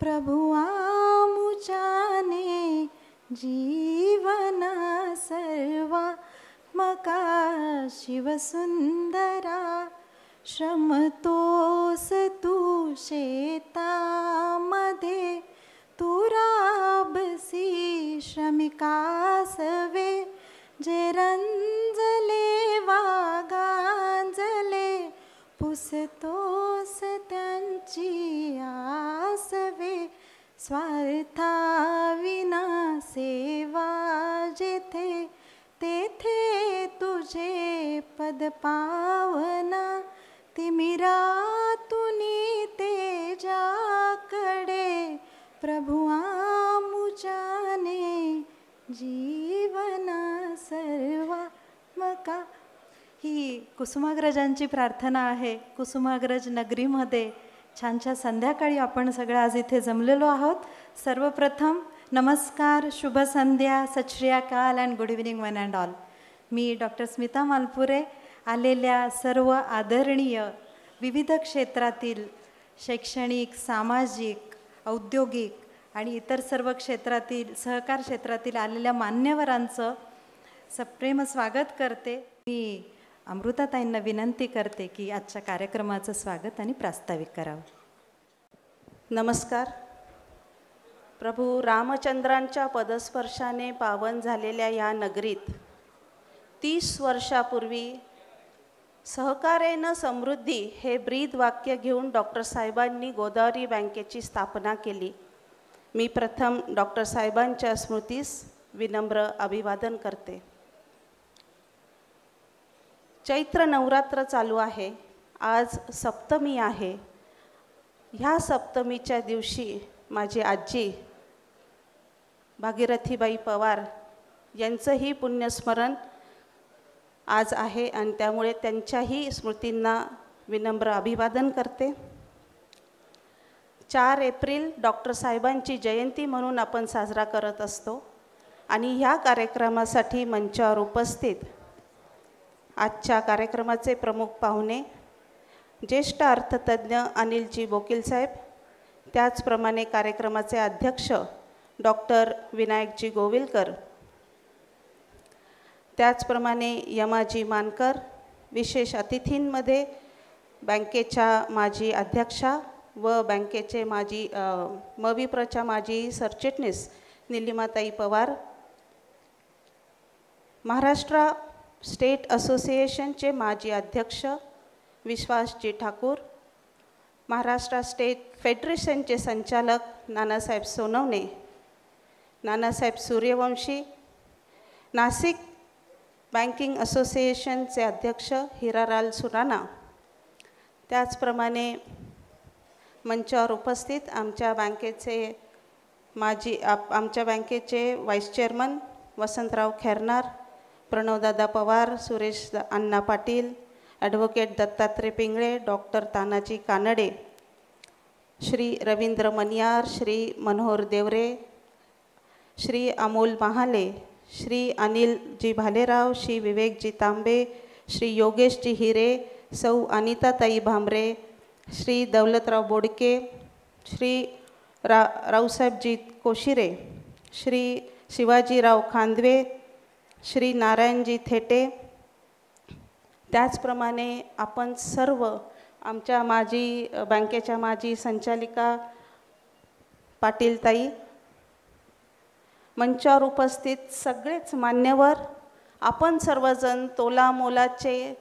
प्रभु आमुचाने जीवन सर्वा मका शिवसुंदरा श्रमतोस तू शेतामध्ये तू राबसी श्रमिकासवे जे रंजले वागांजले पुसतोस त्यांची आसवे स्वार्थाविना सेवा जेथे तेथे तुझे पद पावना तिमिरातुनी तेजाकडे प्रभु आमुचाने जीवना सर्वा मका. ही कुसुमाग्रजांची प्रार्थना आहे. कुसुमाग्रज नगरीमध्ये छानच्या संध्याकाळी आपण सगळं आज इथे जमलेलो आहोत. सर्वप्रथम नमस्कार, शुभ संध्या, सत श्री अकाल and good evening one and all. मी डॉक्टर स्मिता मालपुरे. आलेल्या सर्व आदरणीय विविध क्षेत्रातील शैक्षणिक, सामाजिक, औद्योगिक आणि इतर सर्व क्षेत्रातील, सहकार क्षेत्रातील आलेल्या मान्यवरांचं सप्रेम स्वागत करते. मी अमृताताईंना विनंती करते की आजच्या कार्यक्रमाचं स्वागत आणि प्रास्ताविक करावं. नमस्कार. प्रभू रामचंद्रांच्या पदस्पर्शाने पावन झालेल्या या नगरीत 30 वर्षापूर्वी सहकारेनं समृद्धी हे ब्रीद वाक्य घेऊन डॉक्टर साहेबांनी गोदावरी बँकेची स्थापना केली. मी प्रथम डॉक्टर साहेबांच्या स्मृतीस विनम्र अभिवादन करते. चैत्र नवरात्र चालू आहे. आज सप्तमी आहे. ह्या सप्तमीच्या दिवशी माझी आजी भागीरथीबाई पवार यांचंही पुण्यस्मरण आज आहे आणि त्यामुळे त्यांच्याही स्मृतींना विनम्र अभिवादन करते. 4 एप्रिल डॉक्टर साहेबांची जयंती म्हणून आपण साजरा करत असतो आणि ह्या कार्यक्रमासाठी मंचावर उपस्थित आजच्या कार्यक्रमाचे प्रमुख पाहुणे ज्येष्ठ अर्थतज्ञ अनिलजी बोकील साहेब, त्याचप्रमाणे कार्यक्रमाचे अध्यक्ष डॉक्टर विनायकजी गोविलकर, त्याचप्रमाणे यमाजी मानकर, विशेष अतिथींमध्ये बँकेच्या माजी अध्यक्षा व बँकेचे माजी मविप्रच्या माजी सरचिटणीस निलिमाताई पवार, महाराष्ट्र स्टेट असोसिएशनचे माजी अध्यक्ष विश्वासजी ठाकूर, महाराष्ट्र स्टेट फेडरेशनचे संचालक नानासाहेब सोनवणे, नानासाहेब सूर्यवंशी, नाशिक बँकिंग असोसिएशनचे अध्यक्ष हिरालाल सुराणा, त्याचप्रमाणे मंचावर उपस्थित आमच्या बँकेचे vice chairman Vasantrao Khairnar, प्रणवदादा Pawar, Suresh Anna Patil, advocate Dattatray Pingale, doctor Tanaji Kanade, Shri Ravindra Maniyar, Shri Manohar Deore, Shri Amol Mahale, Shri Anilji Bhalerao, Shri Vivekji तांबे, श्री योगेशजी हिरे, सौ अनिताताई भांबरे, श्री दौलतराव बोडके, श्री रावसाहेबजी कोशिरे, श्री शिवाजीराव खांदवे, श्री नारायणजी थेटे, त्याचप्रमाणे आपण सर्व आमच्या बँकेच्या माजी संचालिका पाटीलताई, मंचावर उपस्थित सगळेच मान्यवर, आपण सर्वजण तोलामोलाचे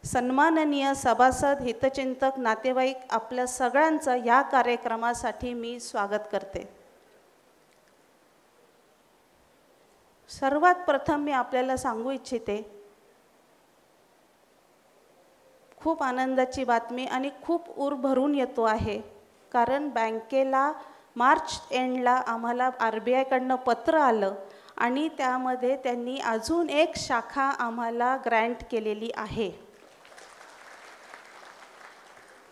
सन्माननीय सभासद, हितचिंतक, नातेवाईक, आपल्या सगळ्यांचं या कार्यक्रमासाठी मी स्वागत करते. सर्वात प्रथम मी आपल्याला सांगू इच्छिते, खूप आनंदाची बातमी आणि खूप ऊर भरून येतो आहे. कारण बँकेला मार्च एंडला आम्हाला RBI कडनं पत्र आलं आणि त्यामध्ये त्यांनी अजून एक शाखा आम्हाला ग्रँट केलेली आहे.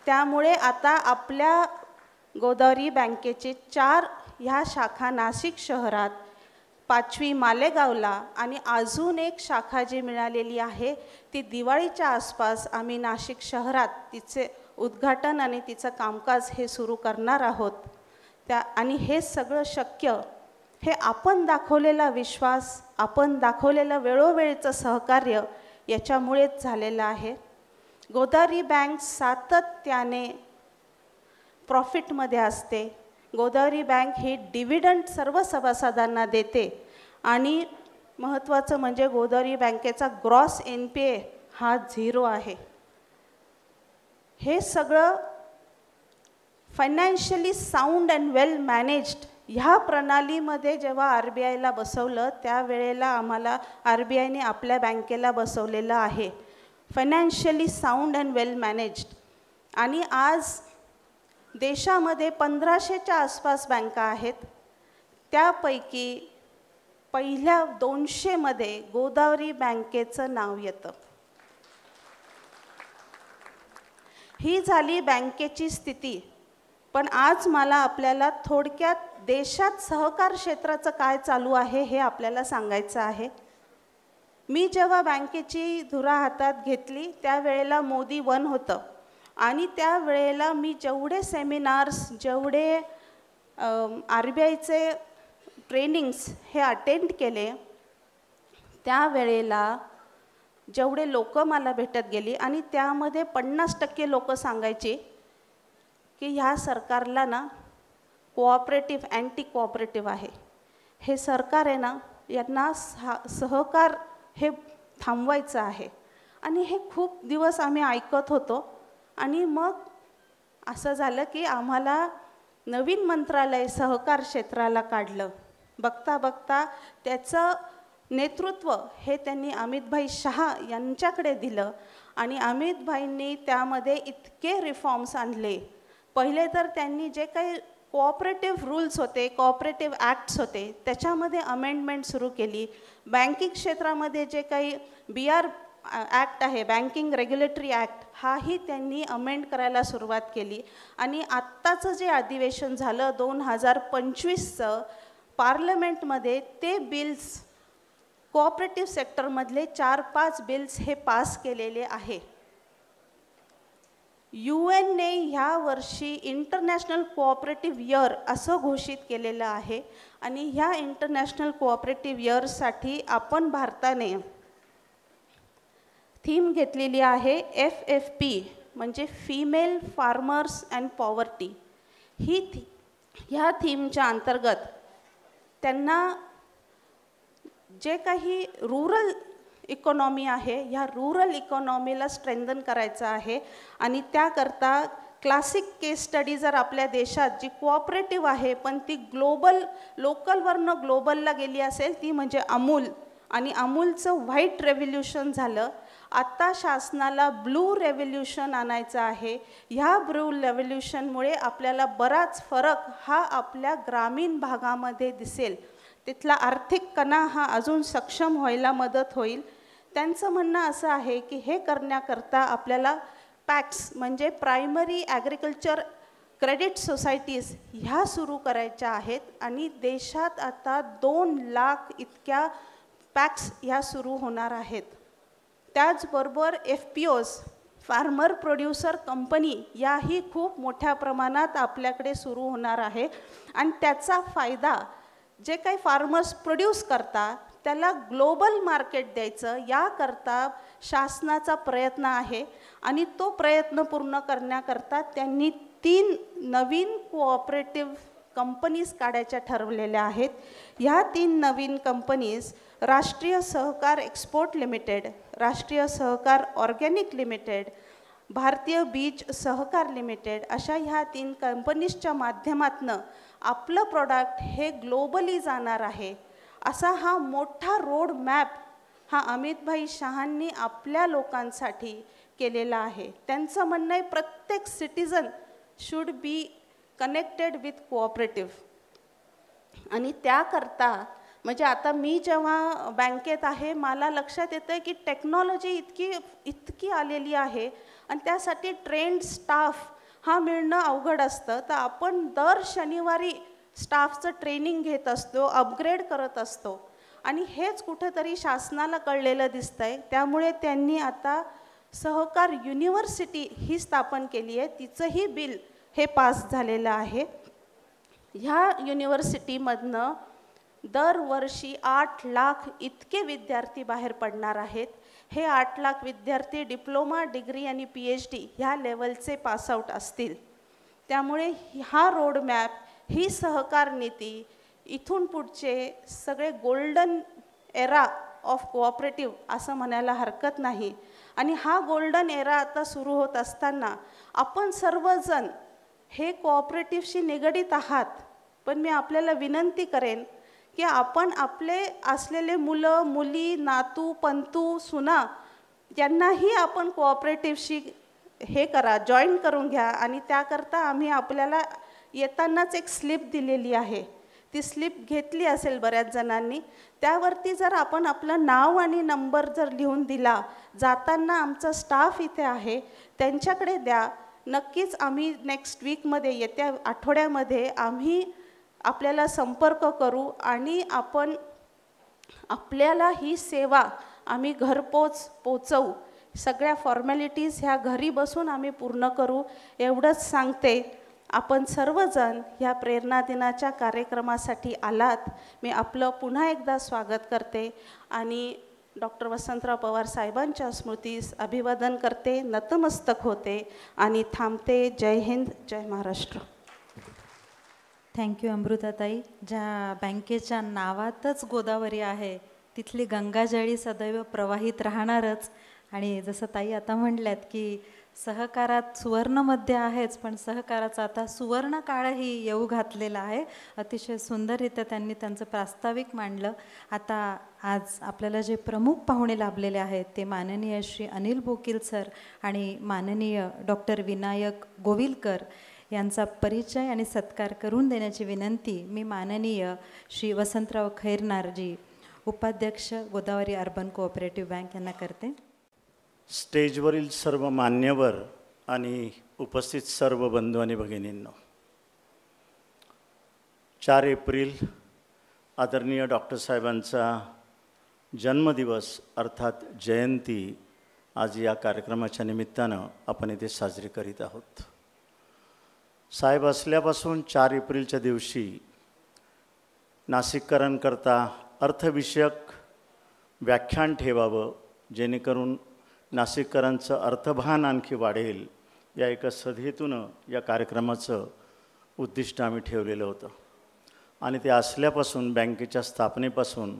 त्यामुळे आता आपल्या गोदावरी बँकेचे 4 ह्या शाखा नाशिक शहरात, 5वी मालेगावला आणि अजून एक शाखा जी मिळालेली आहे ती दिवाळीच्या आसपास आम्ही नाशिक शहरात तिचे उद्घाटन आणि तिचं कामकाज हे सुरू करणार आहोत. आणि हे सगळं शक्य हे आपण दाखवलेला विश्वास, आपण दाखवलेलं वेळोवेळीचं सहकार्य याच्यामुळेच झालेलं आहे. गोदावरी बँक सातत्याने प्रॉफिटमध्ये असते. गोदावरी बँक ही डिव्हिडंड सर्व सभासदांना देते आणि महत्त्वाचं म्हणजे गोदावरी बँकेचा ग्रॉस NPA हा 0 आहे. हे सगळं financially sound and well managed ह्या प्रणालीमध्ये जेव्हा RBIला बसवलं त्यावेळेला आम्हाला RBIने आपल्या बँकेला बसवलेलं आहे financially sound and well managed. आणि आज देशामध्ये 1500च्या आसपास बँका आहेत. त्यापैकी पहिल्या 200मध्ये गोदावरी बँकेचं नाव येतं. ही झाली बँकेची स्थिती. पण आज मला आपल्याला थोडक्यात देशात सहकार क्षेत्राचं काय चालू आहे हे आपल्याला सांगायचं आहे. मी जेव्हा बँकेची धुरा हातात घेतली त्यावेळेला मोदी 1 होतं आणि त्यावेळेला मी जेवढे सेमिनार्स, जेवढे RBIचे ट्रेनिंग्स हे अटेंड केले त्यावेळेला जेवढे लोक मला भेटत गेली आणि त्यामध्ये 50% लोक सांगायचे की ह्या सरकारला ना कोऑपरेटिव्ह अँटी कोऑपरेटिव्ह आहे. हे सरकार आहे ना यांना सहकार हे थांबवायचं आहे. आणि हे खूप दिवस आम्ही ऐकत होतो. आणि मग असं झालं की आम्हाला नवीन मंत्रालय सहकार क्षेत्राला काढलं. बघता बघता त्याचं नेतृत्व हे त्यांनी अमितभाई शहा यांच्याकडे दिलं आणि अमितभाईंनी त्यामध्ये इतके रिफॉर्म्स आणले. पहिले तर त्यांनी जे काही कोऑपरेटिव्ह रूल्स होते, कोऑपरेटिव्ह ॲक्ट्स होते त्याच्यामध्ये अमेंडमेंट सुरू केली. बँकिंग क्षेत्रामध्ये जे काही BR ॲक्ट आहे, बँकिंग रेग्युलेटरी ॲक्ट, हाही त्यांनी अमेंड करायला सुरुवात केली. आणि आत्ताचं जे अधिवेशन झालं 2025चं पार्लमेंटमध्ये ते बिल्स कोऑपरेटिव्ह सेक्टरमधले 4-5 बिल्स हे पास केलेले आहे. UN ह्या वर्षी इंटरनॅशनल कोऑपरेटिव्ह इयर असं घोषित केलेलं आहे. आणि ह्या इंटरनॅशनल कोऑपरेटिव्ह इयरसाठी आपण भारताने थीम घेतलेली आहे FFP म्हणजे फिमेल फार्मर्स अँड पॉवर्टी. ह्या थीमच्या अंतर्गत त्यांना जे काही रूरल इकॉनॉमी आहे ह्या रूरल इकॉनॉमीला स्ट्रेंथन करायचं आहे. आणि त्याकरता क्लासिक केस स्टडी जर आपल्या देशात जी कोऑपरेटिव्ह आहे पण ती लोकलवरनं ग्लोबलला गेली असेल ती म्हणजे अमूल. आणि अमूलचं व्हाईट रेव्होल्यूशन झालं. आत्ता शासनाला ब्लू रेव्होल्यूशन आणायचं आहे. ह्या ब्लू रेव्होल्यूशनमुळे आपल्याला बराच फरक हा आपल्या ग्रामीण भागामध्ये दिसेल. तिथला आर्थिक कणा हा अजून सक्षम व्हायला मदत होईल. त्यांचं म्हणणं असं आहे की हे करण्याकरता आपल्याला पॅक्स म्हणजे प्रायमरी ॲग्रिकल्चर क्रेडिट सोसायटीज ह्या सुरू करायच्या आहेत. आणि देशात आता 2 लाख इतक्या पॅक्स ह्या सुरू होणार आहेत. त्याचबरोबर FPOs फार्मर प्रोड्युसर कंपनी याही खूप मोठ्या प्रमाणात आपल्याकडे सुरू होणार आहे. आणि त्याचा फायदा जे काही फार्मर्स प्रोड्यूस करतात त्याला ग्लोबल मार्केट द्यायचं याकरता शासनाचा प्रयत्न आहे. आणि तो प्रयत्न पूर्ण करण्याकरता त्यांनी 3 नवीन कोऑपरेटिव्ह कंपनीज काढायच्या ठरवलेल्या आहेत. ह्या 3 नवीन कंपनीज राष्ट्रीय सहकार एक्सपोर्ट लिमिटेड, राष्ट्रीय सहकार ऑर्गॅनिक लिमिटेड, भारतीय बीज सहकार लिमिटेड अशा ह्या 3 कंपनीजच्या माध्यमातून आपलं प्रॉडक्ट हे ग्लोबली जाणार आहे. असा हा मोठा रोड मॅप हा अमितभाई शहांनी आपल्या लोकांसाठी केलेला आहे. त्यांचं म्हणणं आहे प्रत्येक citizen should be connected with cooperative. आणि त्याकरता म्हणजे आता मी जेव्हा बँकेत आहे मला लक्षात येतं आहे की टेक्नॉलॉजी इतकी आलेली आहे आणि त्यासाठी ट्रेंड स्टाफ हा मिळणं अवघड असतं. तर आपण दर शनिवारी स्टाफचं ट्रेनिंग घेत असतो, अपग्रेड करत असतो. आणि हेच कुठंतरी शासनाला कळलेलं दिसतं आहे. त्यामुळे त्यांनी आता सहकार युनिव्हर्सिटी ही स्थापन केली आहे. तिचंही बिल हे पास झालेलं आहे. ह्या युनिव्हर्सिटीमधनं दरवर्षी 8 लाख इतके विद्यार्थी बाहेर पडणार आहेत. हे 8 लाख विद्यार्थी डिप्लोमा, डिग्री आणि PhD ह्या लेवलचे पासआउट असतील. त्यामुळे हा रोडमॅप, ही सहकार नीती, इथून पुढचे सगळे गोल्डन एरा ऑफ कोऑपरेटिव्ह असं म्हणायला हरकत नाही. आणि हा गोल्डन एरा आता सुरू होत असताना आपण सर्वजण हे कोऑपरेटिव्हशी निगडीत आहात. पण मी आपल्याला विनंती करेन की आपण आपले असलेले मुलं, मुली, नातू, पंतू, सुना यांनाही आपण कोऑपरेटिव्हशी हे करा, जॉईन करून घ्या. आणि त्याकरता आम्ही आपल्याला येतानाच एक स्लिप दिलेली आहे. ती स्लिप घेतली असेल बऱ्याच जणांनी. त्यावरती जर आपण आपलं नाव आणि नंबर जर लिहून दिला, जाताना आमचा स्टाफ इथे आहे त्यांच्याकडे द्या. नक्कीच आम्ही नेक्स्ट वीकमध्ये, येत्या आठवड्यामध्ये आम्ही आपल्याला संपर्क करू आणि आपण आपल्याला ही सेवा आम्ही घरपोच पोचवू. सगळ्या फॉर्मॅलिटीज ह्या घरी बसून आम्ही पूर्ण करू. एवढंच सांगते. आपण सर्वजण ह्या प्रेरणा दिनाच्या कार्यक्रमासाठी आलात. मी आपलं पुन्हा एकदा स्वागत करते आणि डॉक्टर वसंतराव पवार साहेबांच्या स्मृतीस अभिवादन करते, नतमस्तक होते आणि थांबते. जय हिंद, जय महाराष्ट्र. थँक्यू अमृताताई. ज्या बँकेच्या नावातच गोदावरी आहे, तिथली गंगाजळी सदैव प्रवाहित राहणारच. आणि जसं ताई आता म्हटल्यात की सहकारात सुवर्णमध्य आहेच, पण सहकाराचा आता सुवर्ण काळही येऊ घातलेला आहे. अतिशय सुंदररित्या त्यांनी त्यांचं प्रास्ताविक मांडलं. आता आज आपल्याला जे प्रमुख पाहुणे लाभलेले आहेत ते माननीय श्री अनिल बोकील सर आणि माननीय डॉक्टर विनायक गोविलकर यांचा परिचय आणि सत्कार करून देण्याची विनंती मी माननीय श्री वसंतराव खैरनारजी, उपाध्यक्ष गोदावरी अर्बन कोऑपरेटिव्ह बँक यांना करते. स्टेजवरील सर्व मान्यवर आणि उपस्थित सर्व बंधू आणि भगिनींनो, 4 एप्रिल आदरणीय डॉक्टर साहेबांचा जन्मदिवस अर्थात जयंती आज या कार्यक्रमाच्या निमित्तानं आपण इथे साजरी करीत आहोत. साहेब असल्यापासून 4 एप्रिलच्या दिवशी नाशिककरांकरता अर्थविषयक व्याख्यान ठेवावं, जेणेकरून नाशिककरांचं अर्थभान आणखी वाढेल, या एका सदहेतूनं या कार्यक्रमाचं उद्दिष्ट आम्ही ठेवलेलं होतं. आणि ते असल्यापासून बँकेच्या स्थापनेपासून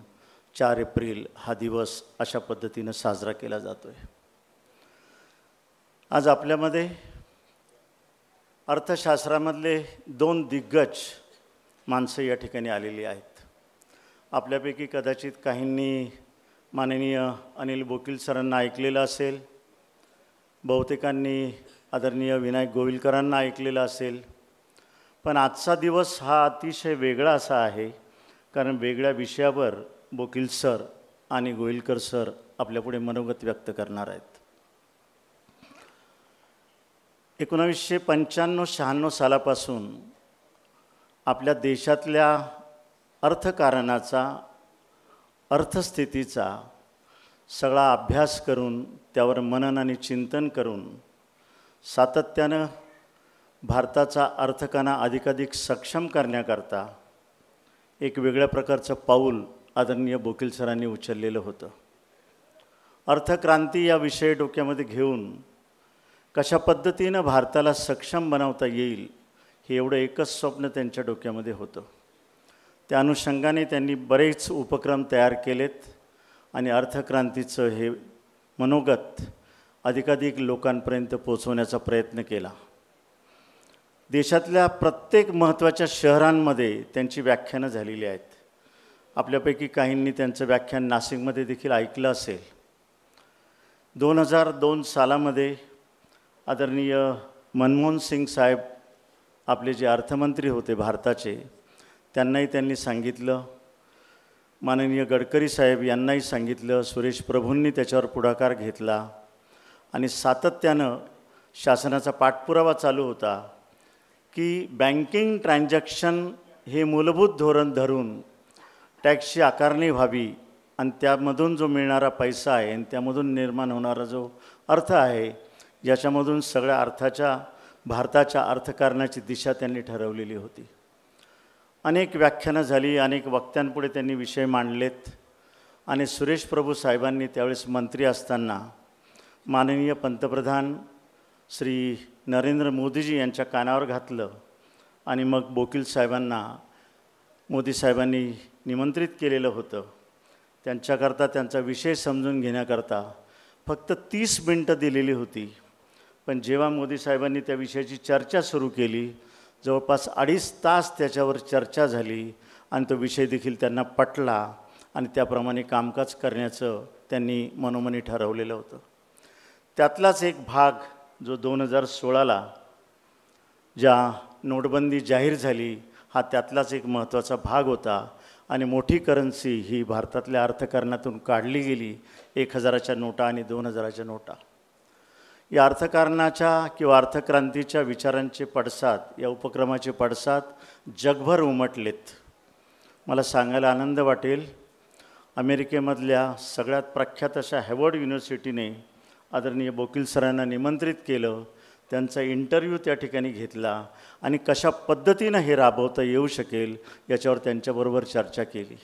4 एप्रिल हा दिवस अशा पद्धतीनं साजरा केला जातो आहे. आज आपल्यामध्ये अर्थशास्त्रामधले 2 दिग्गज माणसं या ठिकाणी आलेली आहेत. आपल्यापैकी कदाचित काहींनी माननीय अनिल बोकील सरांना ऐकलेलं असेल, बहुतेकांनी आदरणीय विनायक गोविलकरांना ऐकलेलं असेल. पण आजचा दिवस हा अतिशय वेगळा असा आहे, कारण वेगळ्या विषयावर बोकील सर आणि गोविलकर सर आपल्यापुढे मनोगत व्यक्त करणार आहेत. 1995-96 सालापासून आपल्या देशातल्या अर्थकारणाचा, अर्थस्थितीचा सगळा अभ्यास करून, त्यावर मनन आणि चिंतन करून सातत्यानं भारताचा अर्थकणा अधिकाधिक सक्षम करण्याकरता एक वेगळ्या प्रकारचं पाऊल आदरणीय बोकील सरांनी उचललेलं होतं. अर्थक्रांती या विषय डोक्यामध्ये घेऊन कशा पद्धतीनं भारताला सक्षम बनवता येईल, हे एवढं एकच स्वप्न त्यांच्या डोक्यामध्ये होतं. त्या अनुषंगाने त्यांनी बरेच उपक्रम तयार केलेत आणि अर्थक्रांतीचं हे मनोगत अधिकाधिक लोकांपर्यंत पोचवण्याचा प्रयत्न केला. देशातल्या प्रत्येक महत्त्वाच्या शहरांमध्ये त्यांची व्याख्यानं झालेली आहेत. आपल्यापैकी काहींनी त्यांचं व्याख्यान नाशिकमध्ये देखील ऐकलं असेल. 2002 सालामध्ये आदरणीय मनमोहन सिंग साहेब आपले जे अर्थमंत्री होते भारताचे, त्यांनाही त्यांनी सांगितलं, माननीय गडकरी साहेब यांनाही सांगितलं, सुरेश प्रभूंनी त्याच्यावर पुढाकार घेतला आणि सातत्यानं शासनाचा पाठपुरावा चालू होता की बँकिंग ट्रान्झॅक्शन हे मूलभूत धोरण धरून टॅक्सची आकारणी व्हावी आणि त्यामधून जो मिळणारा पैसा आहे आणि त्यामधून निर्माण होणारा जो अर्थ आहे, याच्यामधून सगळ्या अर्थाच्या भारताच्या अर्थकारणाची दिशा त्यांनी ठरवलेली होती. अनेक व्याख्यानं झाली, अनेक वक्त्यांपुढे त्यांनी विषय मांडलेत आणि सुरेश प्रभू साहेबांनी त्यावेळेस मंत्री असताना माननीय पंतप्रधान श्री नरेंद्र मोदीजी यांच्या कानावर घातलं आणि मग बोकील साहेबांना मोदी साहेबांनी निमंत्रित केलेलं होतं. त्यांच्याकरता त्यांचा विषय समजून घेण्याकरता फक्त 30 मिनटं दिलेली होती. पण जेव्हा मोदी साहेबांनी त्या विषयाची चर्चा सुरू केली, जवळपास 2.5 तास त्याच्यावर चर्चा झाली आणि तो विषय देखील त्यांना पटला आणि त्याप्रमाणे कामकाज करण्याचं त्यांनी मनोमनी ठरवलेलं होतं. त्यातलाच एक भाग जो 2016ला ज्या नोटबंदी जाहीर झाली, हा त्यातलाच एक महत्त्वाचा भाग होता आणि मोठी करन्सी ही भारतातल्या अर्थकारणातून काढली गेली. 1000च्या नोटा आणि 2000च्या नोटा. या अर्थकारणाच्या किंवा अर्थक्रांतीच्या विचारांचे पडसाद, या उपक्रमाचे पडसाद जगभर उमटलेत. मला सांगायला आनंद वाटेल, अमेरिकेमधल्या सगळ्यात प्रख्यात अशा हार्वर्ड युनिव्हर्सिटीने आदरणीय बोकील सरांना निमंत्रित केलं, त्यांचा इंटरव्ह्यू त्या ठिकाणी घेतला आणि कशा पद्धतीनं हे राबवता येऊ शकेल याच्यावर त्यांच्याबरोबर चर्चा केली.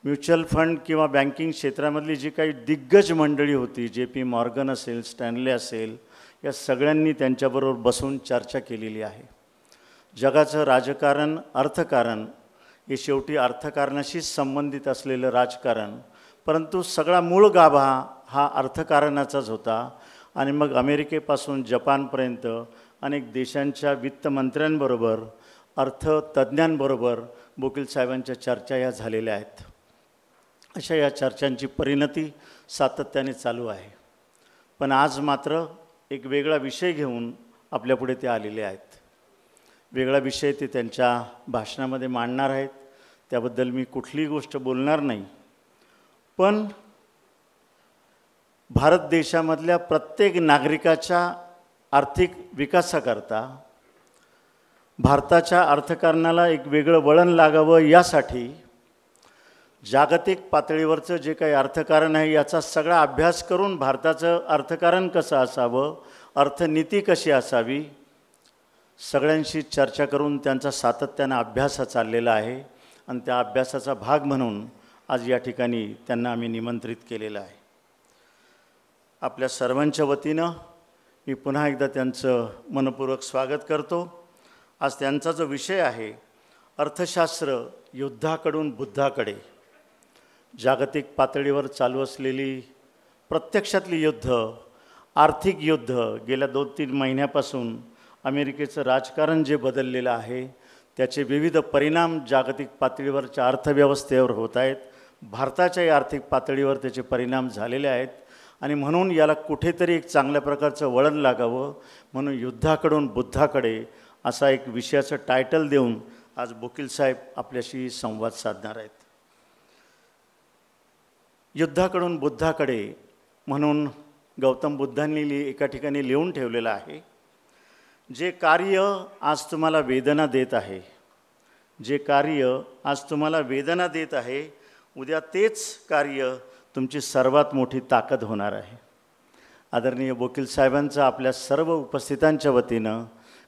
म्युच्युअल फंड किंवा बँकिंग क्षेत्रामधली जी काही दिग्गज मंडळी होती, JP मॉर्गन असेल, स्टॅनले असेल, या सगळ्यांनी त्यांच्याबरोबर बसून चर्चा केलेली आहे. जगाचं राजकारण, अर्थकारण हे शेवटी अर्थकारणाशीच संबंधित असलेलं राजकारण, परंतु सगळा मूळ गाभा हा अर्थकारणाचाच होता. आणि मग अमेरिकेपासून जपानपर्यंत अनेक देशांच्या वित्तमंत्र्यांबरोबर, अर्थतज्ज्ञांबरोबर बोकील साहेबांच्या चर्चा या झालेल्या आहेत. अशा या चर्चांची परिणती सातत्याने चालू आहे. पण आज मात्र एक वेगळा विषय घेऊन आपल्यापुढे ते आलेले आहेत. वेगळा विषय ते त्यांच्या भाषणामध्ये मांडणार आहेत, त्याबद्दल मी कुठलीही गोष्ट बोलणार नाही. पण भारत देशामधल्या प्रत्येक नागरिकाच्या आर्थिक विकासाकरता, भारताच्या अर्थकारणाला एक वेगळं वळण लागावं यासाठी जागतिक पातळीवरचं जे काही अर्थकारण आहे याचा सगळा अभ्यास करून भारताचं अर्थकारण कसं असावं, अर्थनीती कशी असावी, सगळ्यांशी चर्चा करून त्यांचा सातत्यानं अभ्यास हा चाललेला आहे. आणि त्या अभ्यासाचा भाग म्हणून आज या ठिकाणी त्यांना आम्ही निमंत्रित केलेलं आहे. आपल्या सर्वांच्या वतीनं मी पुन्हा एकदा त्यांचं मनपूर्वक स्वागत करतो. आज त्यांचा जो विषय आहे, अर्थशास्त्र युद्धाकडून बुद्धाकडे, जागतिक पातळीवर चालू असलेली प्रत्यक्षातली युद्ध, आर्थिक युद्ध, गेल्या 2-3 महिन्यापासून अमेरिकेचं राजकारण जे बदललेलं आहे त्याचे विविध परिणाम जागतिक पातळीवरच्या अर्थव्यवस्थेवर होत आहेत. भारताच्याही आर्थिक पातळीवर त्याचे परिणाम झालेले आहेत आणि म्हणून याला कुठेतरी एक चांगल्या प्रकारचं वळण लागावं म्हणून युद्धाकडून बुद्धाकडे असा एक विषयाचं टायटल देऊन आज बोकील साहेब आपल्याशी संवाद साधणार आहेत. युद्धाकडून बुद्धाकडे म्हणून गौतम बुद्धांनी एका ठिकाणी लिहून ठेवलेलं आहे, जे कार्य आज तुम्हाला वेदना देत आहे, जे कार्य आज तुम्हाला वेदना देत आहे, उद्या तेच कार्य तुमची सर्वात मोठी ताकद होणार आहे. आदरणीय बोकील साहेबांचं आपल्या सर्व उपस्थितांच्या वतीनं,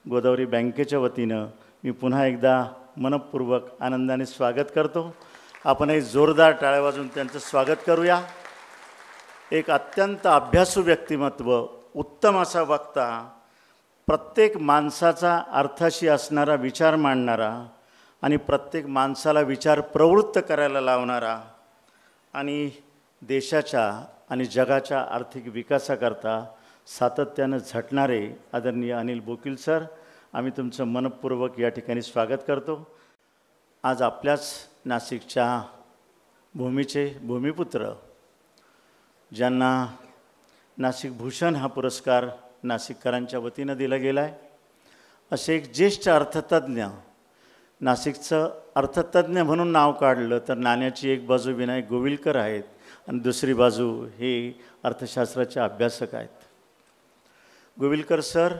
गोदावरी बँकेच्या वतीनं मी पुन्हा एकदा मनपूर्वक आनंदाने स्वागत करतो. आपणही जोरदार टाळ्या वाजवून त्यांचं स्वागत करूया. एक अत्यंत अभ्यासू व्यक्तिमत्व, उत्तम असा वक्ता, प्रत्येक माणसाचा अर्थाशी असणारा विचार मांडणारा आणि प्रत्येक माणसाला विचार प्रवृत्त करायला लावणारा आणि देशाच्या आणि जगाच्या आर्थिक विकासाकरता सातत्यानं झटणारे आदरणीय अनिल बोकील सर, आम्ही तुमचं मनपूर्वक या ठिकाणी स्वागत करतो. आज आपल्याच नाशिकच्या भूमीचे भूमिपुत्र, ज्यांना नाशिक भूषण हा पुरस्कार नाशिककरांच्या वतीनं दिला गेला आहे, असे एक ज्येष्ठ अर्थतज्ज्ञ, नाशिकचं अर्थतज्ज्ञ म्हणून नाव काढलं तर नाण्याची एक बाजू विनायक गोविलकर आहेत आणि दुसरी बाजू हे अर्थशास्त्राचे अभ्यासक आहेत. गोविलकर सर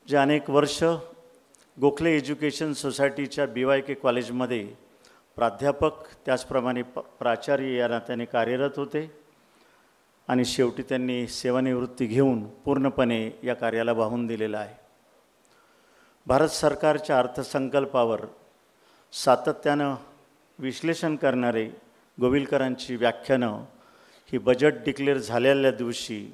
जे अनेक वर्ष गोखले एज्युकेशन सोसायटीच्या BYK कॉलेजमध्ये प्राध्यापक त्याचप्रमाणे प्राचार्य या नात्याने कार्यरत होते आणि शेवटी त्यांनी सेवानिवृत्ती घेऊन पूर्णपणे या कार्याला वाहून दिलेलं आहे. भारत सरकारच्या अर्थसंकल्पावर सातत्यानं विश्लेषण करणारे गोविलकरांची व्याख्यानं ही बजेट डिक्लेअर झालेल्या दिवशी,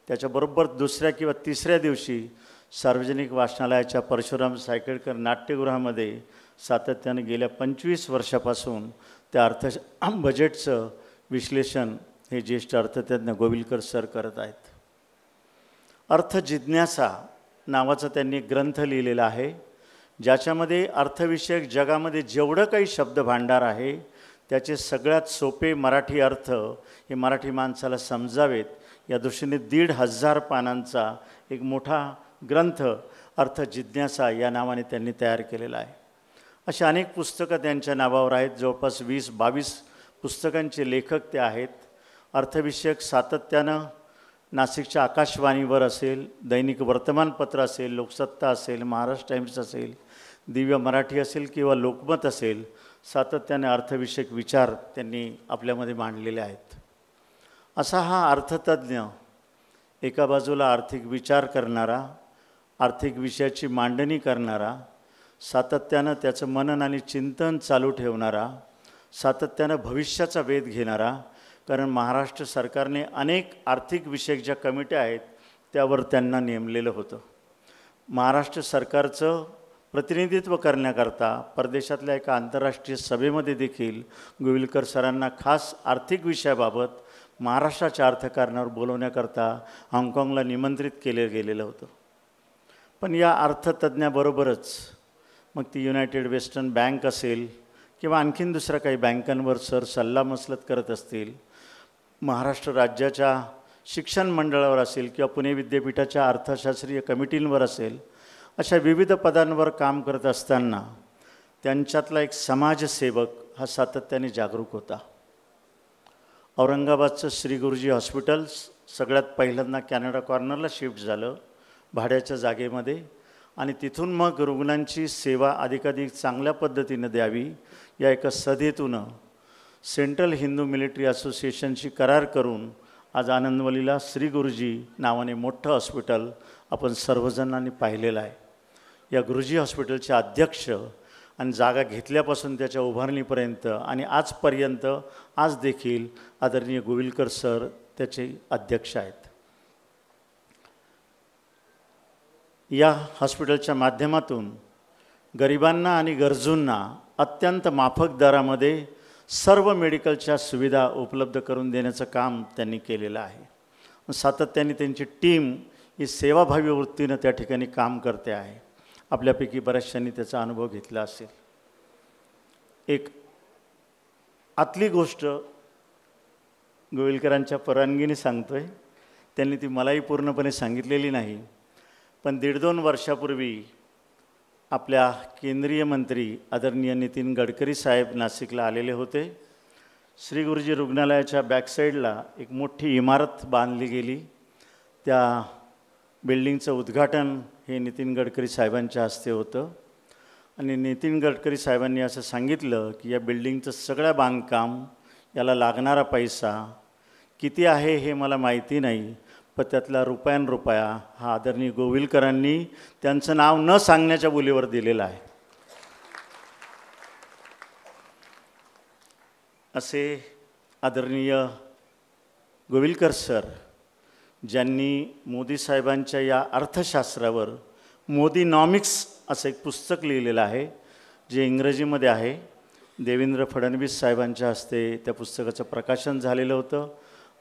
त्याच्याबरोबर दुसऱ्या किंवा तिसऱ्या दिवशी सार्वजनिक वाचनालयाच्या परशुराम सायकेळकर नाट्यगृहामध्ये सातत्यानं गेल्या 25 वर्षापासून त्या बजेटचं विश्लेषण हे ज्येष्ठ अर्थतज्ञ गोविलकर सर करत आहेत. अर्थजिज्ञासा नावाचा त्यांनी ग्रंथ लिहिलेला आहे, ज्याच्यामध्ये अर्थविषयक जगामध्ये जेवढं काही शब्द भांडार आहे त्याचे सगळ्यात सोपे मराठी अर्थ हे मराठी माणसाला समजावेत या दृष्टीने 1,500 पानांचा एक मोठा ग्रंथ अर्थजिज्ञासा या नावाने त्यांनी तयार केलेला आहे. अशी अनेक पुस्तकं त्यांच्या नावावर आहेत. जवळपास 20-22 पुस्तकांचे लेखक ते आहेत. अर्थविषयक सातत्यानं नाशिकच्या आकाशवाणीवर असेल, दैनिक वर्तमानपत्र असेल, लोकसत्ता असेल, महाराष्ट्र टाइम्स असेल, दिव्य मराठी असेल किंवा लोकमत असेल, सातत्याने अर्थविषयक विचार त्यांनी आपल्यामध्ये मांडलेले आहेत. असा हा अर्थतज्ञ एका बाजूला आर्थिक विचार करणारा, आर्थिक विषयाची मांडणी करणारा, सातत्यानं त्याचं मनन आणि चिंतन चालू ठेवणारा, सातत्यानं भविष्याचा वेध घेणारा, कारण महाराष्ट्र सरकारने अनेक आर्थिक विषयक ज्या कमिट्या आहेत त्यावर त्यांना नेमलेलं होतं. महाराष्ट्र सरकारचं प्रतिनिधित्व करण्याकरता परदेशातल्या एका आंतरराष्ट्रीय सभेमध्ये देखील गोविलकर सरांना खास आर्थिक विषयाबाबत महाराष्ट्राच्या अर्थकारणावर बोलवण्याकरता हाँगकाँगला निमंत्रित गेलेलं होतं. पण या अर्थतज्ञाबरोबरच मग ती युनायटेड वेस्टर्न बँक असेल किंवा आणखीन दुसऱ्या काही बँकांवर सर सल्लामसलत करत असतील, महाराष्ट्र राज्याच्या शिक्षण मंडळावर असेल किंवा पुणे विद्यापीठाच्या अर्थशास्त्रीय कमिटींवर असेल, अशा विविध पदांवर काम करत असताना त्यांच्यातला एक समाजसेवक हा सातत्याने जागरूक होता. औरंगाबादचं श्री गुरुजी हॉस्पिटल सगळ्यात पहिल्यांदा कॅनडा कॉर्नरला शिफ्ट झालं भाड्याच्या जागेमध्ये, आणि तिथून मग रुग्णांची सेवा अधिकाधिक चांगल्या पद्धतीनं द्यावी या एका सदेतून सेंट्रल हिंदू मिलिटरी असोसिएशनशी करार करून आज आनंदवलीला श्री गुरुजी नावाने मोठं हॉस्पिटल आपण सर्वजणांनी पाहिलेलं आहे. या गुरुजी हॉस्पिटलचे अध्यक्ष आणि जागा घेतल्यापासून त्याच्या उभारणीपर्यंत आणि आजपर्यंत आज देखील आदरणीय गोविलकर सर त्याचे अध्यक्ष आहेत. या हॉस्पिटलच्या माध्यमातून गरिबांना आणि गरजूंना अत्यंत माफक दरामध्ये सर्व मेडिकलच्या सुविधा उपलब्ध करून देण्याचं काम त्यांनी केलेलं आहे. सातत्याने त्यांची टीम ही सेवाभावी वृत्तीनं त्या ठिकाणी काम करते आहे. आपल्यापैकी बऱ्याचशांनी त्याचा अनुभव घेतला असेल. एक आतली गोष्ट गोविलकरांच्या परवानगीने सांगतोय, त्यांनी ती मलाही पूर्णपणे सांगितलेली नाही, पण 1.5-2 वर्षापूर्वी आपल्या केंद्रीय मंत्री आदरणीय नितीन गडकरी साहेब नाशिकला आलेले होते. श्री गुरुजी रुग्णालयाच्या बॅकसाईडला एक मोठी इमारत बांधली गेली. त्या बिल्डिंगचं उद्घाटन हे नितीन गडकरी साहेबांच्या हस्ते होतं आणि नितीन गडकरी साहेबांनी असं सांगितलं की या बिल्डिंगचं सगळं बांधकाम, याला लागणारा पैसा किती आहे हे मला माहिती नाही, पण त्यातला रुपया हा आदरणीय गोविलकरांनी त्यांचं नाव न सांगण्याच्या बोलीवर दिलेला आहे. असे आदरणीय गोविलकर सर ज्यांनी मोदी साहेबांच्या या अर्थशास्त्रावर मोदीनॉमिक्स असं एक पुस्तक लिहिलेलं आहे, जे इंग्रजीमध्ये आहे. देवेंद्र फडणवीस साहेबांच्या हस्ते त्या पुस्तकाचं प्रकाशन झालेलं होतं.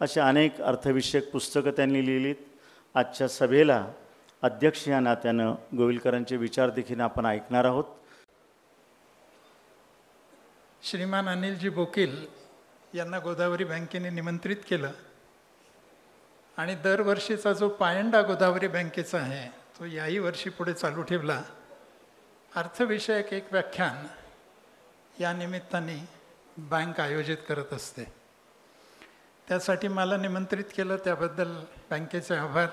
अशा अनेक अर्थविषयक पुस्तकं त्यांनी लिहिलीत. आजच्या सभेला अध्यक्ष या नात्यानं गोविलकरांचे विचार देखील आपण ऐकणार आहोत. श्रीमान अनिलजी बोकील यांना गोदावरी बँकेने निमंत्रित केलं आणि दरवर्षीचा जो पायंडा गोदावरी बँकेचा आहे तो याही वर्षी पुढे चालू ठेवला. अर्थविषयक एक व्याख्यान या निमित्ताने बँक आयोजित करत असते. त्यासाठी मला निमंत्रित केलं, त्याबद्दल बँकेचे आभार.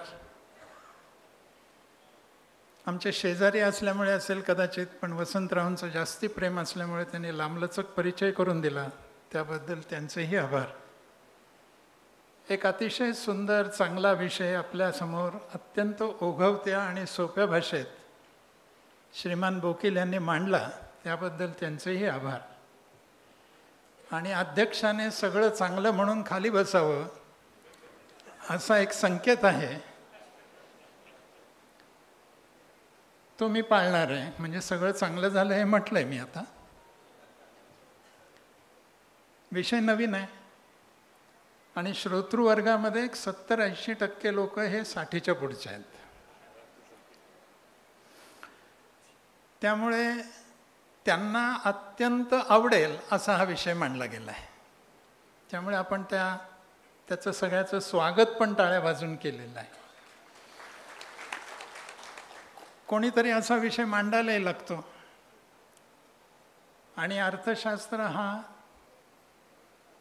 आमचे शेजारी असल्यामुळे असेल कदाचित, पण वसंतरावांचं जास्ती प्रेम असल्यामुळे त्यांनी लांबलचक परिचय करून दिला, त्याबद्दल त्यांचेही आभार. एक अतिशय सुंदर चांगला विषय आपल्यासमोर अत्यंत ओघवत्या आणि सोप्या भाषेत श्रीमान बोकील यांनी मांडला, त्याबद्दल त्यांचेही आभार. आणि अध्यक्षाने सगळं चांगलं म्हणून खाली बसावं असा एक संकेत आहे, तो मी पाळणार आहे. म्हणजे सगळं चांगलं झालं हे म्हटलंय मी. आता विषय नवीन आहे आणि श्रोतृवर्गामध्ये 70-80% लोक हे 60च्या पुढचे आहेत. त्यामुळे त्यांना अत्यंत आवडेल असा हा विषय मांडला गेला आहे. त्यामुळे आपण त्याचं सगळ्याचं स्वागत पण टाळ्या वाजून केलेलं आहे. कोणीतरी असा विषय मांडायलाही लागतो आणि अर्थशास्त्र हा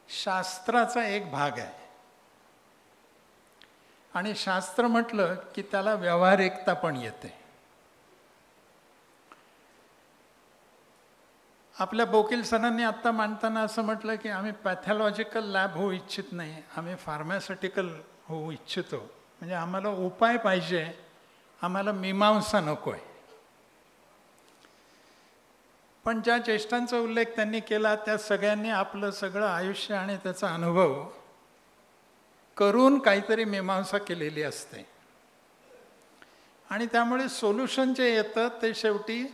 शास्त्राचा एक भाग आहे. आणि शास्त्र म्हटलं की त्याला व्यावहारिकता पण येते. आपल्या बोकील सरांनी आत्ता मांडताना असं म्हटलं की आम्ही पॅथॉलॉजिकल लॅब होऊ इच्छित नाही, आम्ही फार्मास्युटिकल होऊ इच्छितो. म्हणजे आम्हाला उपाय पाहिजे, आम्हाला मीमांसा नको आहे. पण ज्या ज्येष्ठांचा उल्लेख त्यांनी केला त्या सगळ्यांनी आपलं सगळं आयुष्य आणि त्याचा अनुभव करून काहीतरी मीमांसा केलेली असते. आणि त्यामुळे सोल्युशन जे येतं ते शेवटी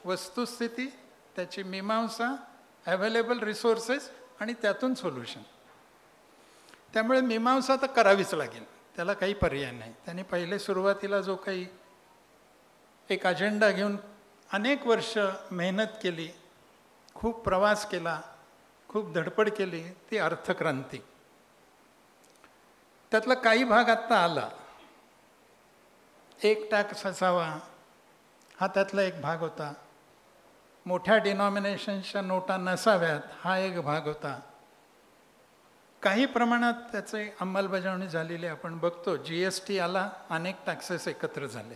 वस्तुस्थिती, त्याची मीमांसा, अवेलेबल रिसोर्सेस आणि त्यातून सोल्युशन. त्यामुळे मीमांसा तर करावीच लागेल, त्याला काही पर्याय नाही. त्यांनी पहिले सुरुवातीला जो काही एक अजेंडा घेऊन अनेक वर्ष मेहनत केली, खूप प्रवास केला, खूप धडपड केली, ती अर्थक्रांती. त्यातला काही भाग आत्ता आला. एक टॅक्स असावा हा त्यातला एक भाग होता. मोठ्या डिनॉमिनेशन्सच्या नोटा नसाव्यात हा एक भाग होता. काही प्रमाणात त्याची अंमलबजावणी झालेली आपण बघतो. GST आला, अनेक टॅक्सेस एकत्र झाले.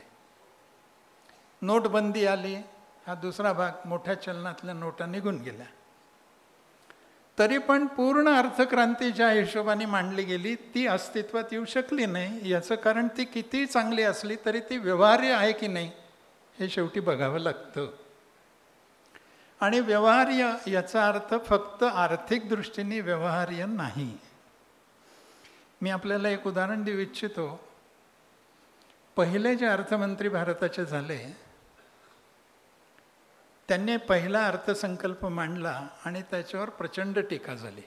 नोटबंदी आली, हा दुसरा भाग, मोठ्या चलनातल्या नोटा निघून गेल्या. तरी पण पूर्ण अर्थक्रांती ज्या हिशोबाने मांडली गेली ती अस्तित्वात येऊ शकली नाही. याचं कारण ती किती चांगली असली तरी ती व्यवहार्य आहे की नाही हे शेवटी बघावं लागतं. आणि व्यवहार्य याचा अर्थ फक्त आर्थिक दृष्टीने व्यवहार्य नाही. मी आपल्याला एक उदाहरण देऊ इच्छितो. पहिले जे अर्थमंत्री भारताचे झाले त्यांनी पहिला अर्थसंकल्प मांडला आणि त्याच्यावर प्रचंड टीका झाली.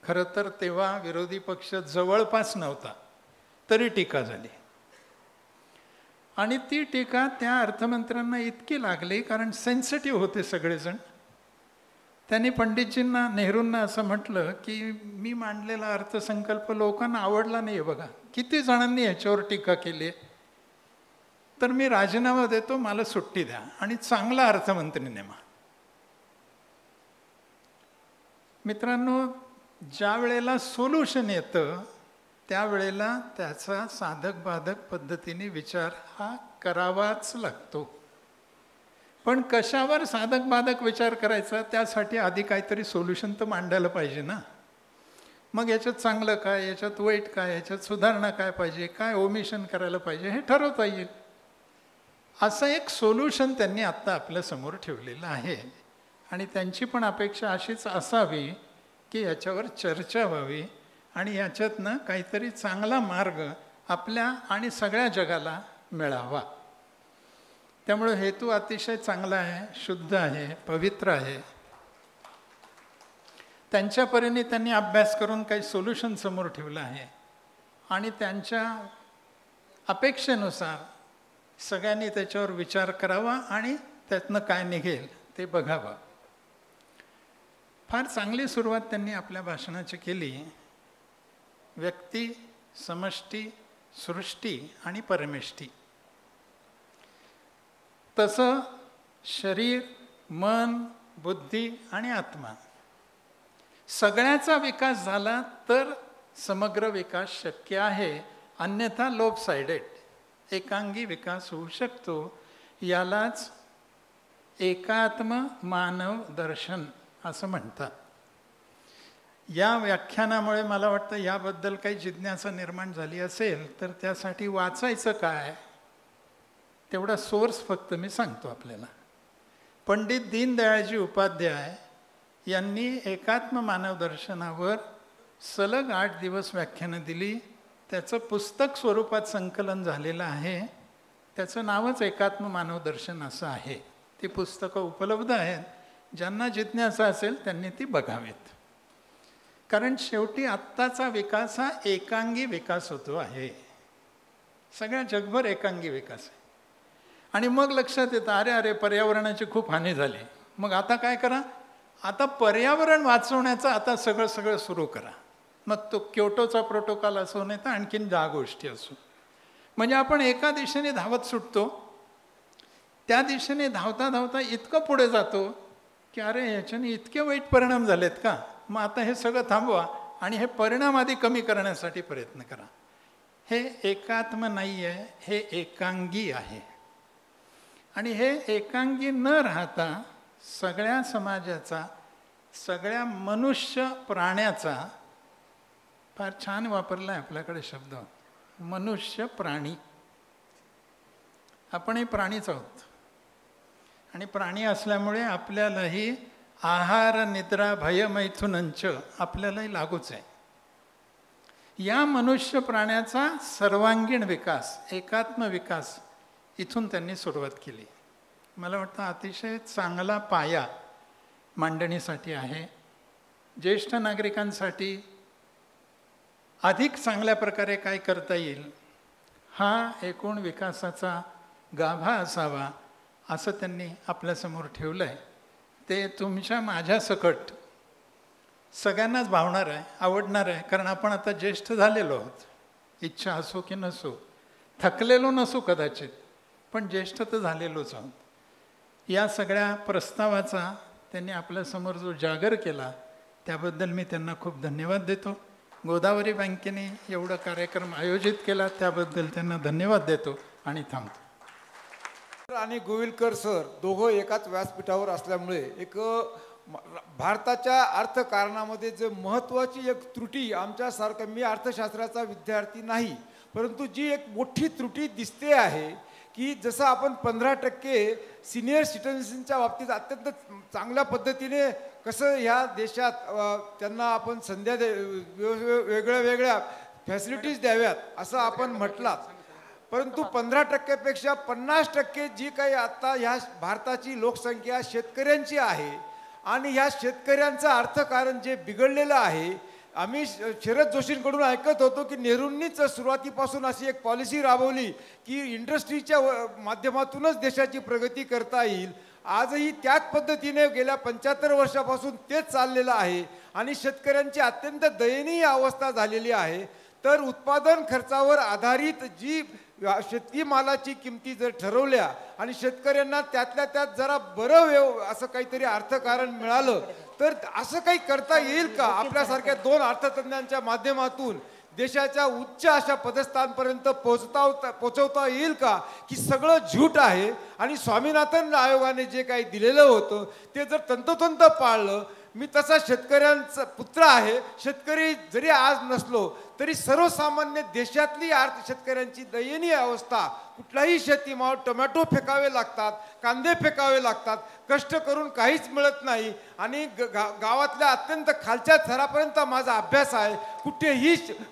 खरं तर तेव्हा विरोधी पक्ष जवळपास नव्हता तरी टीका झाली. आणि ती टीका त्या अर्थमंत्र्यांना इतकी लागली कारण सेन्सिटिव्ह होते सगळेजण. त्यांनी पंडितजींना, नेहरूंना असं म्हटलं की मी मांडलेला अर्थसंकल्प लोकांना आवडला नाही आहे बघा, किती जणांनी ह्याच्यावर टीका केली, तर मी राजीनामा देतो, मला सुट्टी द्या आणि चांगला अर्थमंत्री नेमा. मित्रांनो, ज्या वेळेला सोल्युशन येतं त्यावेळेला त्याचा साधक बाधक पद्धतीने विचार हा करावाच लागतो. पण कशावर साधक बाधक विचार करायचा त्यासाठी आधी काहीतरी सोल्युशन तर मांडायला पाहिजे ना. मग याच्यात चांगलं काय, याच्यात वाईट काय, याच्यात सुधारणा काय पाहिजे, काय ओमिशन करायला पाहिजे हे ठरवता येईल. असं एक सोल्युशन त्यांनी आत्ता आपल्यासमोर ठेवलेलं आहे. आणि त्यांची पण अपेक्षा अशीच असावी की याच्यावर चर्चा व्हावी आणि याच्यातनं काहीतरी चांगला मार्ग आपल्या आणि सगळ्या जगाला मिळावा. त्यामुळे हेतू अतिशय चांगला आहे, शुद्ध आहे, पवित्र आहे. त्यांच्या परीने त्यांनी अभ्यास करून काही सोल्युशन समोर ठेवलं आहे आणि त्यांच्या अपेक्षेनुसार सगळ्यांनी त्याच्यावर विचार करावा आणि त्यातनं काय निघेल ते बघावं. फार चांगली सुरुवात त्यांनी आपल्या भाषणाची केली. व्यक्ती, समष्टी, सृष्टी आणि परमेष्टी. तसं शरीर, मन, बुद्धी आणि आत्मा सगळ्याचा विकास झाला तर समग्र विकास शक्य आहे, अन्यथा लोपसाइडेड, एकांगी विकास होऊ शकतो. यालाच एकात्म मानव दर्शन असं म्हणतात. या व्याख्यानामुळे मला वाटतं याबद्दल काही जिज्ञासा निर्माण झाली असेल तर त्यासाठी वाचायचं काय तेवढा सोर्स फक्त मी सांगतो आपल्याला. पंडित दीनदयाळजी उपाध्याय यांनी एकात्म मानवदर्शनावर सलग 8 दिवस व्याख्यानं दिली. त्याचं पुस्तक स्वरूपात संकलन झालेलं आहे. त्याचं नावच एकात्म मानवदर्शन असं आहे. ती पुस्तकं उपलब्ध आहेत. ज्यांना जिज्ञासा असेल त्यांनी ती बघावीत. कारण शेवटी आत्ताचा विकास हा एकांगी विकास होतो आहे. सगळ्या जगभर एकांगी विकास आहे. आणि मग लक्षात येतं, अरे पर्यावरणाची खूप हानी झाली. मग आता काय करा? आता पर्यावरण वाचवण्याचं आता सगळं सुरू करा. मग तो क्योटोचा प्रोटोकॉल असो नाही तर आणखीन 10 गोष्टी असो. म्हणजे आपण एका दिशेने धावत सुटतो, त्या दिशेने धावता इतकं पुढे जातो की अरे ह्याच्याने इतके वाईट परिणाम झालेत का, मग आता हे सगळं थांबवा आणि हे परिणाम आधी कमी करण्यासाठी प्रयत्न करा. हे एकात्म नाही आहे, हे एकांगी आहे. आणि हे एकांगी न राहता सगळ्या समाजाचा, सगळ्या मनुष्य प्राण्याचा, फार छान वापरला आहे आपल्याकडे शब्द, मनुष्य प्राणी. आपणही प्राणीच आहोत. आणि प्राणी असल्यामुळे आपल्यालाही आहार निद्रा भय मैथुनंच आपल्यालाही लागूच आहे. या मनुष्य प्राण्याचा सर्वांगीण विकास, एकात्म विकास इथून त्यांनी सुरुवात केली. मला वाटतं अतिशय चांगला पाया मांडणीसाठी आहे. ज्येष्ठ नागरिकांसाठी अधिक चांगल्या प्रकारे काय करता येईल हा एकूण विकासाचा गाभा असावा असं त्यांनी आपल्यासमोर ठेवलं आहे. ते तुमच्या माझ्यासकट सगळ्यांनाच भावणार आहे, आवडणार आहे. कारण आपण आता ज्येष्ठ झालेलो आहोत. इच्छा असो की नसो, थकलेलो नसो कदाचित, पण ज्येष्ठ तर झालेलोच आहोत. या सगळ्या प्रस्तावाचा त्यांनी आपल्यासमोर जो जागर केला त्याबद्दल मी त्यांना खूप धन्यवाद देतो. गोदावरी बँकेने एवढा कार्यक्रम आयोजित केला त्याबद्दल त्यांना धन्यवाद देतो आणि थांबतो. आणि गोविलकर सर दोघं एकाच व्यासपीठावर असल्यामुळे एक भारताच्या अर्थकारणामध्ये जे महत्त्वाची एक त्रुटी आमच्यासारखं, मी अर्थशास्त्राचा विद्यार्थी नाही, परंतु जी एक मोठी त्रुटी दिसते आहे की जसं आपण 15% सिनियर सिटिझन्सच्या बाबतीत अत्यंत चांगल्या पद्धतीने कसं ह्या देशात त्यांना आपण संध्या वेगळ्या फॅसिलिटीज द्याव्यात असं आपण म्हटलात, परंतु 15%पेक्षा 50% जी काही आता ह्या भारताची लोकसंख्या शेतकऱ्यांची आहे आणि ह्या शेतकऱ्यांचं अर्थकारण जे बिघडलेलं आहे. आम्ही शरद जोशींकडून ऐकत होतो की नेहरूंनीच सुरुवातीपासून अशी एक पॉलिसी राबवली की इंडस्ट्रीच्या माध्यमातूनच देशाची प्रगती करता येईल. आजही त्याच पद्धतीने गेल्या 75 वर्षापासून तेच चाललेलं आहे आणि शेतकऱ्यांची अत्यंत दयनीय अवस्था झालेली आहे. तर उत्पादन खर्चावर आधारित जी शेतीमालाची किमती जर ठरवल्या आणि शेतकऱ्यांना त्यातल्या त्यात जरा बरं असं काहीतरी अर्थकारण मिळालं तर असं काही करता येईल का? आपल्यासारख्या 2 अर्थतज्ञांच्या माध्यमातून देशाच्या उच्च अशा पदस्थांपर्यंत पोचवता येईल का की सगळं झूट आहे आणि स्वामीनाथन आयोगाने जे काही दिलेलं होतं ते जर तंतोतंत पाळलं. मी तसा शेतकऱ्यांचा पुत्र आहे. शेतकरी जरी आज नसलो तरी सर्वसामान्य देशातली शेतकऱ्यांची दयनीय अवस्था, कुठलाही शेतीमाल, टोमॅटो फेकावे लागतात, कांदे फेकावे लागतात, कष्ट करून काहीच मिळत नाही आणि गावातल्या अत्यंत खालच्या थरापर्यंत माझा अभ्यास आहे.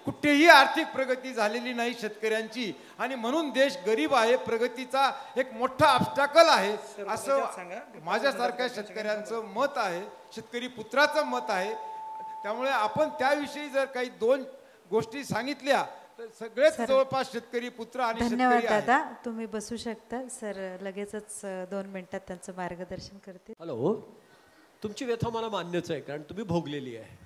कुठेही आर्थिक प्रगती झालेली नाही शेतकऱ्यांची आणि म्हणून देश गरीब आहे. प्रगतीचा एक मोठा ऑब्स्टॅकल आहे असं माझ्यासारख्या शेतकऱ्यांचं मत आहे, शेतकरी पुत्राचं मत आहे. त्यामुळे आपण त्याविषयी जर काही 2 गोष्टी सांगितल्या तर सगळेच जवळपास शेतकरी पुत्र आणि धन्यवाद दादा. तुम्ही बसू शकता. सर लगेचच 2 मिनिटात त्यांचं मार्गदर्शन करतील. हॅलो, तुमची व्यथा मला मान्यच आहे कारण तुम्ही भोगलेली आहे.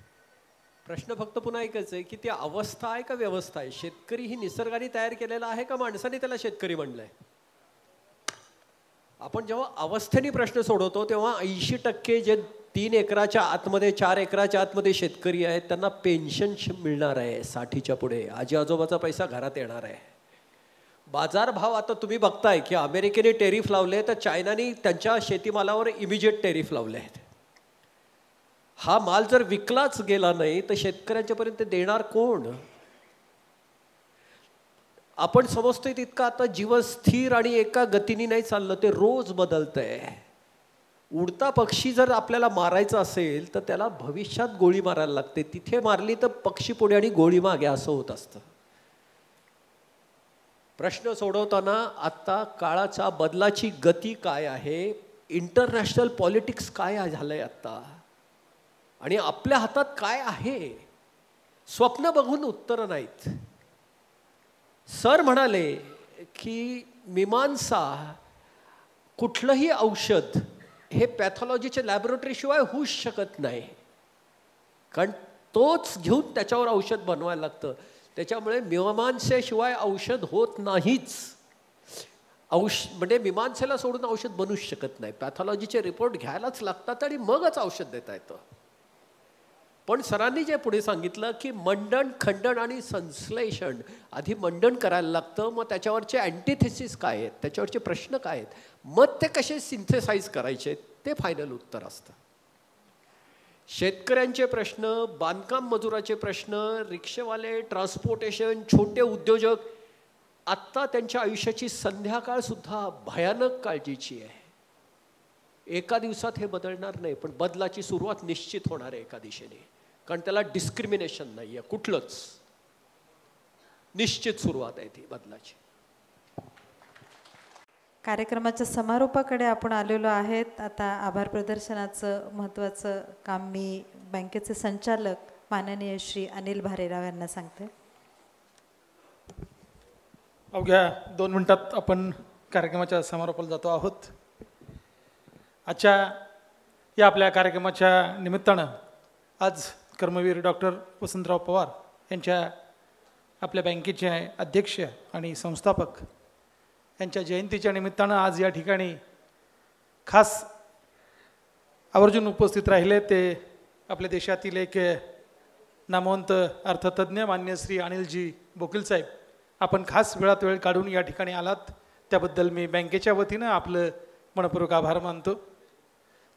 प्रश्न फक्त पुन्हा एकच आहे की ती अवस्था आहे का व्यवस्था आहे? शेतकरी ही निसर्गाने तयार केलेला आहे का माणसाने त्याला शेतकरी म्हणलंय? आपण जेव्हा अवस्थेने प्रश्न सोडवतो तेव्हा 80% जे 3 एकराच्या आतमध्ये 4 एकराच्या आतमध्ये शेतकरी आहेत त्यांना पेन्शन मिळणार आहे. 60च्या पुढे आजी आजोबाचा पैसा घरात येणार आहे. बाजारभाव आता तुम्ही बघताय की अमेरिकेने टेरिफ लावले तर चायनाने त्यांच्या शेतीमालावर इमिजिएट टेरिफ लावले आहेत. हा माल जर विकलाच गेला नाही तर शेतकऱ्यांच्यापर्यंत देणार कोण? आपण समजतोय तितकं आता जीवन स्थिर आणि एका गतीने नाही चाललं, ते रोज बदलतंय. उडता पक्षी जर आपल्याला मारायचा असेल तर त्याला भविष्यात गोळी मारायला लागते. तिथे मारली तर पक्षी पुढे आणि गोळी मागे असं होत असतं. प्रश्न सोडवताना आत्ता काळाच्या बदलाची गती काय आहे, इंटरनॅशनल पॉलिटिक्स काय झालंय आत्ता, आणि आपल्या हातात काय आहे, स्वप्न बघून उत्तरं नाहीत. सर म्हणाले की मीमांसा कुठलंही औषध हे पॅथॉलॉजीच्या लॅबोरेटरीशिवाय होऊच शकत नाही, कारण तोच घेऊन त्याच्यावर औषध बनवायला लागतं. त्याच्यामुळे मीमांसेशिवाय औषध होत नाहीच. म्हणजे मीमांसेला सोडून औषध बनूच शकत नाही. पॅथॉलॉजीचे रिपोर्ट घ्यायलाच लागतात आणि मगच औषध देता येतं. पण सरांनी जे पुढे सांगितलं की मंडन, खंडन आणि संश्लेषण, आधी मंडन करायला लागतं, मग त्याच्यावरचे अँटिथेसिस काय आहेत, त्याच्यावरचे प्रश्न काय आहेत, मग ते कसे सिंथेसाइज करायचे ते फायनल उत्तर असतं. शेतकऱ्यांचे प्रश्न, बांधकाम मजुराचे प्रश्न, रिक्षेवाले, ट्रान्सपोर्टेशन, छोटे उद्योजक, आत्ता त्यांच्या आयुष्याची संध्याकाळ सुद्धा भयानक काळजीची आहे. एका दिवसात हे बदलणार नाही, पण बदलाची सुरुवात निश्चित होणार आहे एका दिशेने, कारण त्याला डिस्क्रिमिनेशन नाही आहे कुठलंच. निश्चित सुरुवात आहे ती बदलाची. कार्यक्रमाच्या समारोपाकडे आपण आलेलो आहेत. आता आभार प्रदर्शनाचं महत्त्वाचं काम मी बँकेचे संचालक माननीय श्री अनिल भारेराव यांना सांगते. अवघ्या 2 मिनिटात आपण कार्यक्रमाच्या समारोपाला जातो आहोत. आजच्या या आपल्या कार्यक्रमाच्या निमित्तानं आज कर्मवीर डॉक्टर वसंतराव पवार यांच्या आपल्या बँकेचे अध्यक्ष आणि संस्थापक यांच्या जयंतीच्या निमित्तानं आज या ठिकाणी खास आवर्जून उपस्थित राहिले ते आपल्या देशातील एक नामवंत अर्थतज्ञ मान्य श्री अनिलजी बोकील साहेब. आपण खास वेळात वेळ काढून या ठिकाणी आलात त्याबद्दल मी बँकेच्या वतीनं आपलं मनपूर्वक आभार मानतो.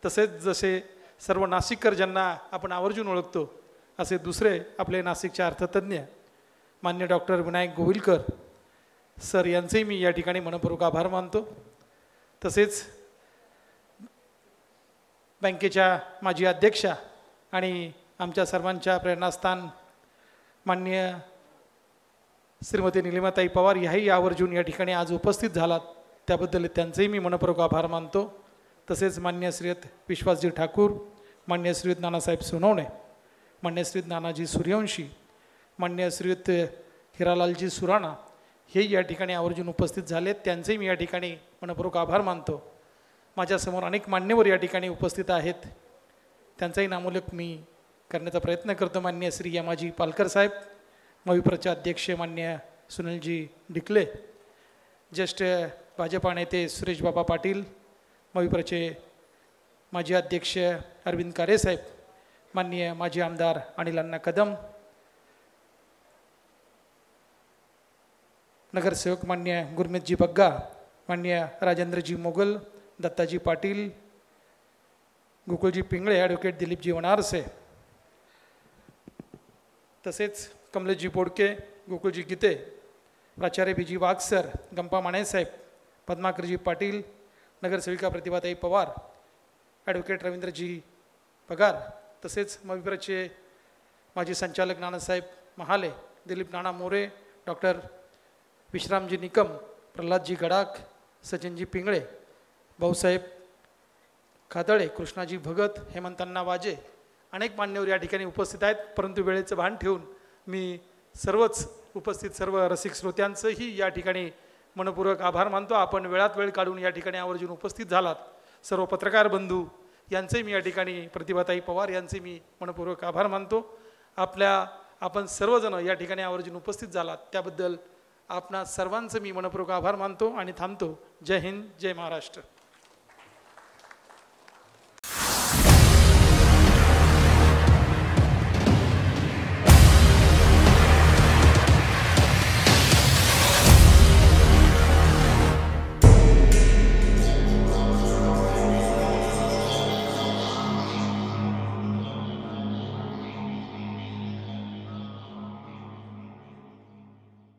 तसेच जसे सर्व नाशिककर ज्यांना आपण आवर्जून ओळखतो असे दुसरे आपले नाशिकचे अर्थतज्ञ मान्य डॉक्टर विनायक गोविलकर सर यांचेही मी या ठिकाणी मनपूर्वक आभार मानतो. तसेच बँकेच्या माजी अध्यक्षा आणि आमच्या सर्वांच्या प्रेरणास्थान माननीय श्रीमती निलिमाताई पवार ह्याही आवर्जून या ठिकाणी आज उपस्थित झालात त्याबद्दल त्यांचेही मी मनपूर्वक आभार मानतो. तसेच मान्य श्रीयुत विश्वासजी ठाकूर, मान्य श्रीयुत नानासाहेब सोनवणे, मान्य श्रीयुत नानाजी सूर्यवंशी, मान्य श्रीयुत हिरालालजी सुराणा हे या ठिकाणी आवर्जून उपस्थित झालेत, त्यांचेही मी या ठिकाणी मनपूर्वक आभार मानतो. माझ्यासमोर अनेक मान्यवर या ठिकाणी उपस्थित आहेत, त्यांचाही नामोल्लेख मी करण्याचा प्रयत्न करतो. मान्य श्री यमाजी पालकर साहेब, मविप्रचे अध्यक्ष मान्य सुनीलजी डिकले, ज्येष्ठ भाजपा नेते सुरेश बाबा पाटील, मविप्रचे माजी अध्यक्ष अरविंद कारे साहेब, माननीय माजी आमदार अनिल अण्णा कदम, नगरसेवक मान्य गुरमीतजी बग्गा, मान्य राजेंद्रजी मोगल, दत्ताजी पाटील, गोकुळजी पिंगळे, ॲडव्होकेट दिलीपजी वनारसे, तसेच कमलेशजी बोडके, गोकुळजी गीते, प्राचार्य बीजी वाघसर, गंपा मानेसाहेब, पद्माकरजी पाटील, नगरसेविका प्रतिभाताई पवार, ॲडव्होकेट रवींद्रजी पगार, तसेच मविप्रचे माजी संचालक नानासाहेब महाले, दिलीप नाना मोरे, डॉक्टर विश्रामजी निकम, प्रल्हादजी गडाख, सचिनजी पिंगळे, भाऊसाहेब खातळे, कृष्णाजी भगत, हेमंतांना वाजे, अनेक मान्यवर या ठिकाणी उपस्थित आहेत. परंतु वेळेचं भान ठेवून मी सर्वच उपस्थित सर्व रसिक श्रोत्यांचंही या ठिकाणी मनपूर्वक आभार मानतो. आपण वेळात वेळ काढून या ठिकाणी आवर्जून उपस्थित झालात. सर्व पत्रकार बंधू यांचे मी या ठिकाणी, प्रतिभाताई पवार यांचे मी मनपूर्वक आभार मानतो. आपण सर्वजण या ठिकाणी आवर्जून उपस्थित झालात त्याबद्दल आपणा सर्वांचं मी मनपूर्वक आभार मानतो आणि थांबतो. जय हिंद, जय महाराष्ट्र.